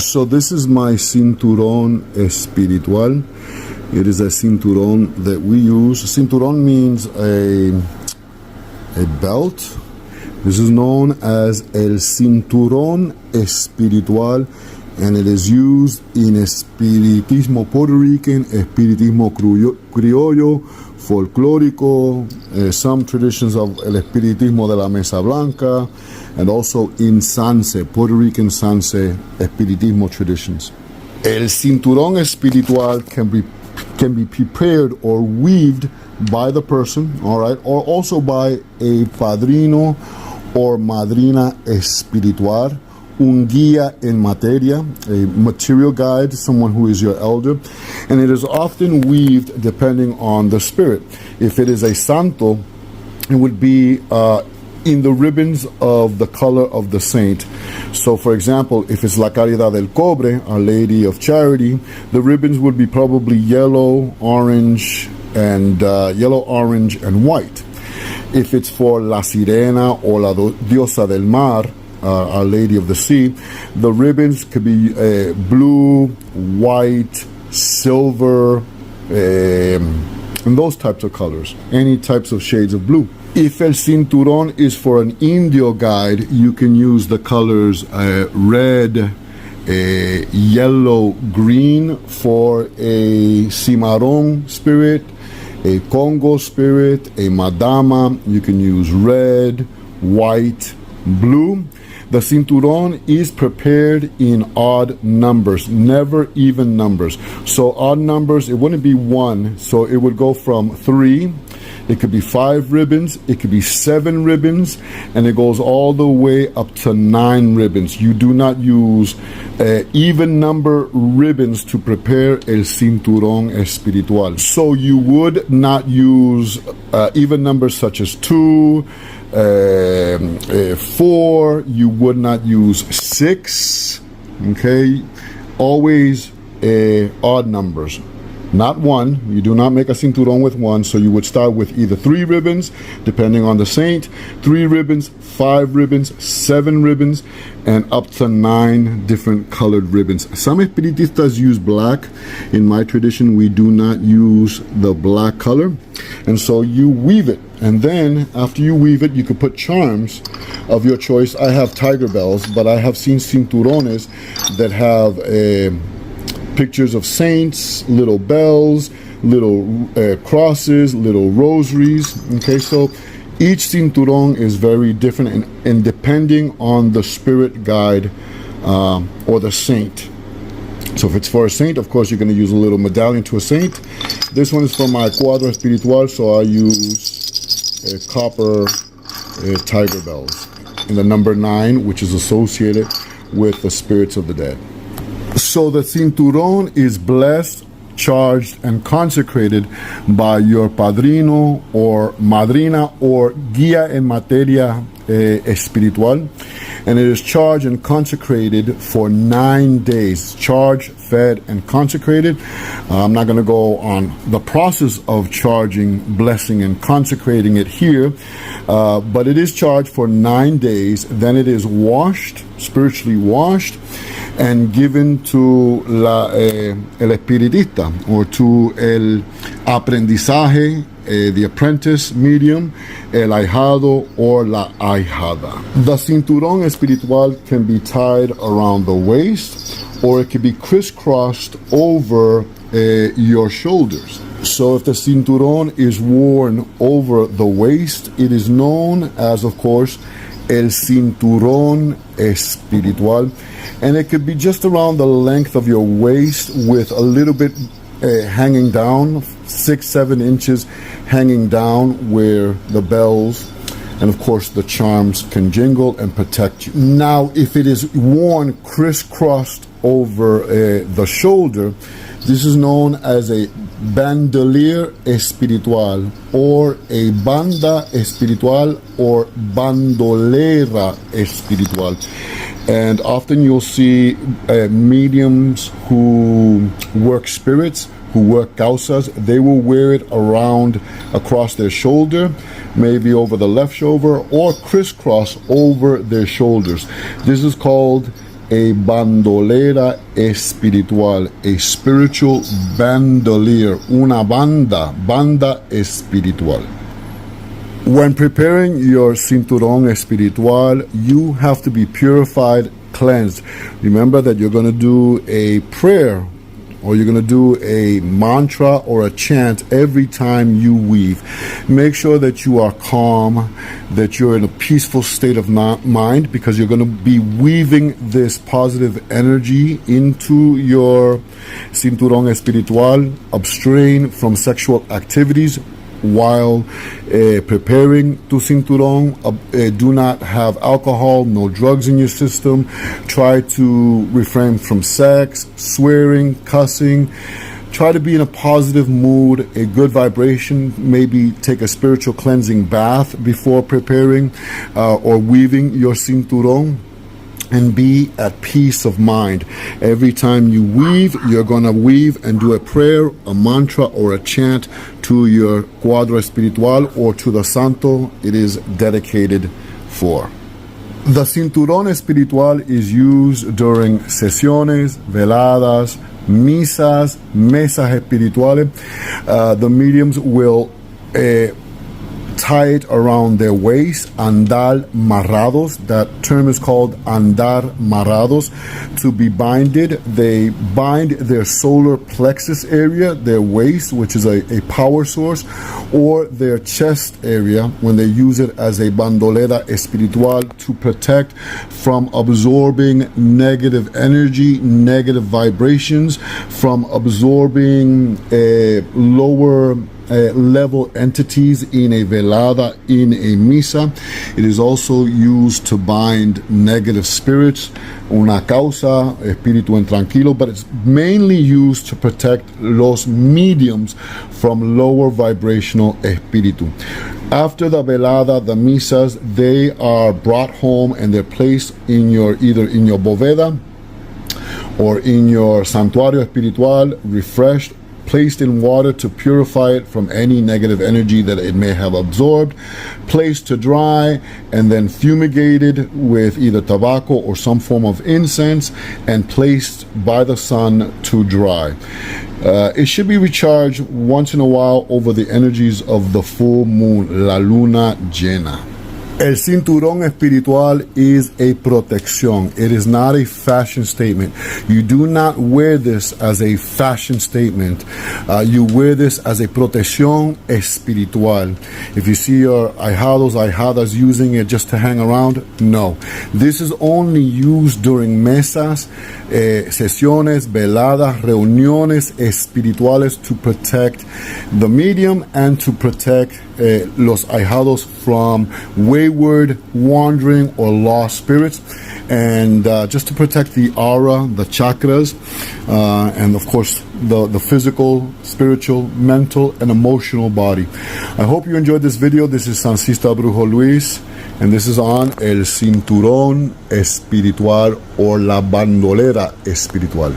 So this is my Cinturon Espiritual. It is a cinturon that we use. Cinturon means a belt. This is known as el Cinturon Espiritual, and it is used in Espiritismo Puerto Rican, Espiritismo Criollo, Folclórico, some traditions of el Espiritismo de la Mesa Blanca, and also in Sanse, Puerto Rican Sanse Espiritismo traditions. El Cinturón Espiritual can be prepared or weaved by the person, all right, or also by a padrino or madrina espiritual, un guía en materia, a material guide, someone who is your elder, and it is often weaved depending on the spirit. If it is a santo, it would be in the ribbons of the color of the saint. So, for example, if it's La Caridad del Cobre, Our Lady of Charity, the ribbons would be probably yellow, orange, and white. If it's for La Sirena or La Diosa del Mar, Our Lady of the Sea, the ribbons could be blue, white, silver, and those types of colors, any types of shades of blue. If el cinturón is for an Indio guide, you can use the colors red, yellow, green for a cimarrón spirit, a Congo spirit, a madama. You can use red, white, blue. The cinturón is prepared in odd numbers, never even numbers. So odd numbers, it wouldn't be one, so it would go from 3. It could be 5 ribbons, it could be 7 ribbons, and it goes all the way up to 9 ribbons. You do not use even number ribbons to prepare el cinturón espiritual. So you would not use even numbers such as 2, 4, you would not use 6, okay? Always odd numbers. Not 1. You do not make a cinturón with 1, so you would start with either 3 ribbons, depending on the saint, 3 ribbons, 5 ribbons, 7 ribbons, and up to 9 different colored ribbons. Some espiritistas use black. In my tradition, we do not use the black color, and so you weave it. And then, after you weave it, you could put charms of your choice. I have tiger bells, but I have seen cinturones that have pictures of saints, little bells, little crosses, little rosaries. Okay, so each cinturón is very different, and depending on the spirit guide or the saint. So if it's for a saint, of course, you're going to use a little medallion to a saint. This one is for my cuadro espiritual, so I use copper tiger bells, and the number 9, which is associated with the spirits of the dead. So the cinturón is blessed, charged, and consecrated by your padrino or madrina or guía en materia espiritual, and it is charged and consecrated for 9 days. Charged, fed, and consecrated. I'm not going to go on the process of charging, blessing, and consecrating it here, but it is charged for 9 days. Then it is washed, spiritually washed, and given to el espiritista, or to el aprendizaje, the apprentice medium, el ahijado, or la ahijada. The cinturón espiritual can be tied around the waist, or it can be crisscrossed over your shoulders. So if the cinturón is worn over the waist, it is known as, of course, el cinturón espiritual, and it could be just around the length of your waist with a little bit hanging down, 6-7 inches hanging down, where the bells and of course the charms can jingle and protect you. Now if it is worn crisscrossed over the shoulder, this is known as a bandolier espiritual, or a banda espiritual, or bandolera espiritual. And often you'll see mediums who work spirits, who work causas. They will wear it around across their shoulder, maybe over the left shoulder, or crisscross over their shoulders. This is called a bandolera espiritual, a spiritual bandolier, una banda espiritual. When preparing your Cinturon Espiritual, you have to be purified, cleansed. Remember that you're going to do a prayer, or you're going to do a mantra or a chant every time you weave. Make sure that you are calm, that you're in a peaceful state of mind, because you're going to be weaving this positive energy into your Cinturon Espiritual. Abstain from sexual activities while preparing tu cinturón. Do not have alcohol, no drugs in your system. Try to refrain from sex, swearing, cussing. Try to be in a positive mood, a good vibration. Maybe take a spiritual cleansing bath before preparing or weaving your cinturón. And be at peace of mind. Every time you weave, you're going to weave and do a prayer, a mantra, or a chant to your cuadro espiritual or to the santo it is dedicated for. The Cinturón Espiritual is used during sesiones, veladas, misas, mesas espirituales. The mediums will tie it around their waist, andar marrados. That term is called andar marrados, to be binded. They bind their solar plexus area, their waist, which is a power source, or their chest area when they use it as a bandolera espiritual to protect from absorbing negative energy, negative vibrations, from absorbing lower level entities in a velada, in a misa. It is also used to bind negative spirits, una causa, espíritu intranquilo, but it's mainly used to protect los mediums from lower vibrational espíritu. After the velada, the misas, they are brought home and they're placed in your, either in your bóveda or in your santuario espiritual, refreshed, placed in water to purify it from any negative energy that it may have absorbed, placed to dry, and then fumigated with either tobacco or some form of incense, and placed by the sun to dry. It should be recharged once in a while over the energies of the full moon, la luna llena. El cinturón espiritual is a protección. It is not a fashion statement. You do not wear this as a fashion statement. You wear this as a protección espiritual. If you see your ahijados, ahijadas using it just to hang around, no. This is only used during mesas, sesiones, veladas, reuniones espirituales, to protect the medium and to protect los ahijados from wayward, wandering, or lost spirits, and just to protect the aura, the chakras, and of course the physical, spiritual, mental, and emotional body. I hope you enjoyed this video. This is Sancista Brujo Luis, and this is on El Cinturón Espiritual, or La Bandolera Espiritual.